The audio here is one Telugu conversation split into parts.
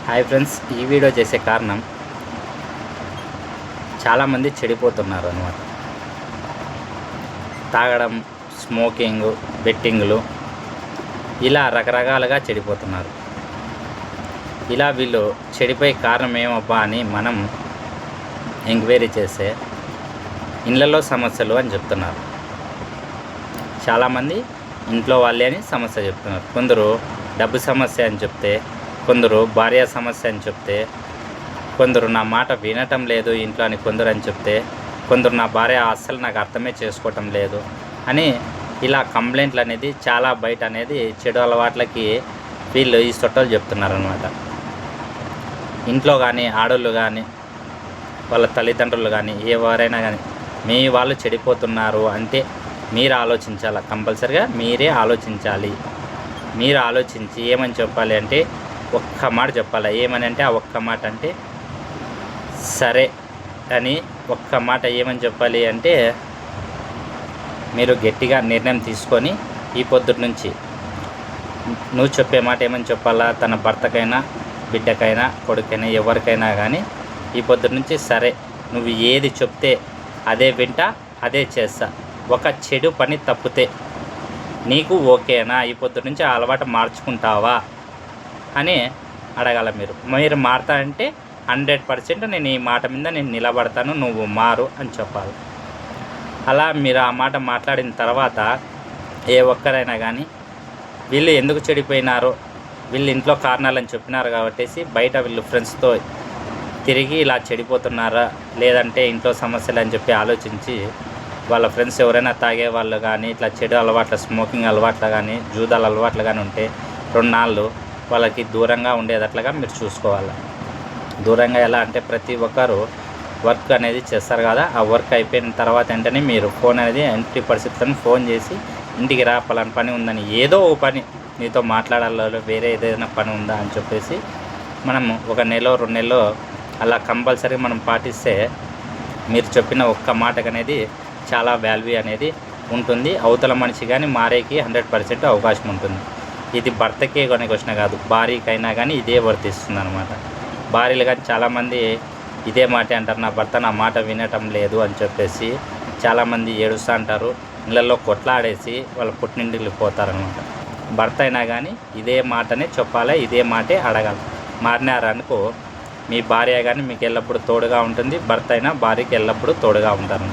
హాయ్ ఫ్రెండ్స్, ఈ వీడియో చేసే కారణం చాలామంది చెడిపోతున్నారు అన్నమాట. తాగడం, స్మోకింగ్, బెట్టింగ్లు ఇలా రకరకాలుగా చెడిపోతున్నారు. ఇలా వీళ్ళు చెడిపోయే కారణం ఏమబ్బా అని మనం ఎంక్వైరీ చేస్తే ఇళ్ళల్లో సమస్యలు అని చెప్తున్నారు. చాలామంది ఇంట్లో వాళ్ళే అని సమస్య చెప్తున్నారు. కొందరు డబ్బు సమస్య అని చెప్తే, కొందరు భార్య సమస్య అని చెప్తే, కొందరు నా మాట వినటం లేదు ఇంట్లో అని కొందరు అని చెప్తే, కొందరు నా భార్య అస్సలు నాకు అర్థమే చేసుకోవటం లేదు అని ఇలా కంప్లైంట్లు అనేది చాలా బయట అనేది చెడు అలవాట్లకి వీళ్ళు ఈ సొట్టలు చెప్తున్నారనమాట. ఇంట్లో కానీ ఆడోళ్ళు కానీ వాళ్ళ తల్లిదండ్రులు కానీ ఎవరైనా కానీ మీ వాళ్ళు చెడిపోతున్నారు అంటే మీరు ఆలోచించాలి. కంపల్సరిగా మీరే ఆలోచించాలి. మీరు ఆలోచించి ఏమని చెప్పాలి అంటే ఒక్క మాట చెప్పాలి. ఏమని అంటే ఆ ఒక్క మాట అంటే సరే అని ఒక్క మాట ఏమని చెప్పాలి అంటే మీరు గట్టిగా నిర్ణయం తీసుకొని ఈ పొద్దుటి నుంచి నువ్వు చెప్పే మాట ఏమని చెప్పాలా, తన భర్తకైనా బిడ్డకైనా కొడుకైనా ఎవరికైనా కానీ ఈ పొద్దుటి నుంచి సరే నువ్వు ఏది చెప్తే అదే వింటా, అదే చేస్తా. ఒక చెడు పని తప్పితే నీకు ఓకేనా, ఈ పొద్దు నుంచి ఆ అలవాటు మార్చుకుంటావా అని అడగాల. మీరు మారుతా అంటే 100% నేను ఈ మాట మీద నేను నిలబడతాను, నువ్వు మారు అని చెప్పాలి. అలా మీరు ఆ మాట మాట్లాడిన తర్వాత ఏ ఒక్కరైనా కానీ వీళ్ళు ఎందుకు చెడిపోయినారో వీళ్ళు ఇంట్లో కారణాలని చెప్పినారు కాబట్టి బయట వీళ్ళు ఫ్రెండ్స్తో తిరిగి ఇలా చెడిపోతున్నారా లేదంటే ఇంట్లో సమస్యలు అని చెప్పి ఆలోచించి వాళ్ళ ఫ్రెండ్స్ ఎవరైనా తాగే వాళ్ళు కానీ ఇట్లా చెడు అలవాట్ల స్మోకింగ్ అలవాట్లు కానీ జూదాల అలవాట్లు కానీ ఉంటే 2 నాళ్ళు వాళ్ళకి దూరంగా ఉండేటట్లుగా మీరు చూసుకోవాలి. దూరంగా ఎలా అంటే ప్రతి ఒక్కరు వర్క్ అనేది చేస్తారు కదా, ఆ వర్క్ అయిపోయిన తర్వాత వెంటనే మీరు ఫోన్ అనేది ఎంటీ పరిస్థితులను ఫోన్ చేసి ఇంటికి రా, పలానా పని ఉందని, ఏదో ఓ పని నీతో మాట్లాడాలో వేరే ఏదైనా పని ఉందా అని చెప్పేసి మనము 1 నెల 2 నెలలో అలా కంపల్సరీ మనం పాటిస్తే మీరు చెప్పిన ఒక్క మాటకు అనేది చాలా వాల్యూ అనేది ఉంటుంది. అవతల మనిషి కానీ మారేకి 100% అవకాశం ఉంటుంది. ఇది భర్తకే కొనే క్వశ్చన్ కాదు, భార్యకైనా కానీ ఇదే వర్తిస్తుంది అనమాట. భార్యలు కానీ చాలామంది ఇదే మాట అంటారు, నా భర్త నా మాట వినటం లేదు అని చెప్పేసి చాలామంది ఏడుస్తూ అంటారు. ఇళ్ళల్లో కొట్లాడేసి వాళ్ళ పుట్టినింటికి వెళ్ళిపోతారనమాట. భర్త అయినా కానీ ఇదే మాటనే చెప్పాలి, ఇదే మాటే అడగాలి. మారినారనుకో మీ భార్య కానీ మీకు ఎల్లప్పుడూ తోడుగా ఉంటుంది, భర్త అయినా భార్యకి ఎల్లప్పుడూ తోడుగా ఉంటారు.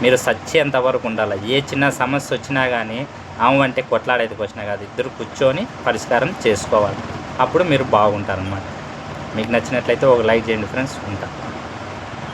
మీరు సచ్చేంత వరకు ఉండాలి. ఏ చిన్న సమస్య వచ్చినా కానీ ఆమె అంటే కొట్లాడేది వచ్చినా కాదు, ఇద్దరు కూర్చొని పరిష్కారం చేసుకోవాలి. అప్పుడు మీరు బాగుంటారనమాట. మీకు నచ్చినట్లయితే ఒక లైక్ చేయండి ఫ్రెండ్స్. ఉంటా.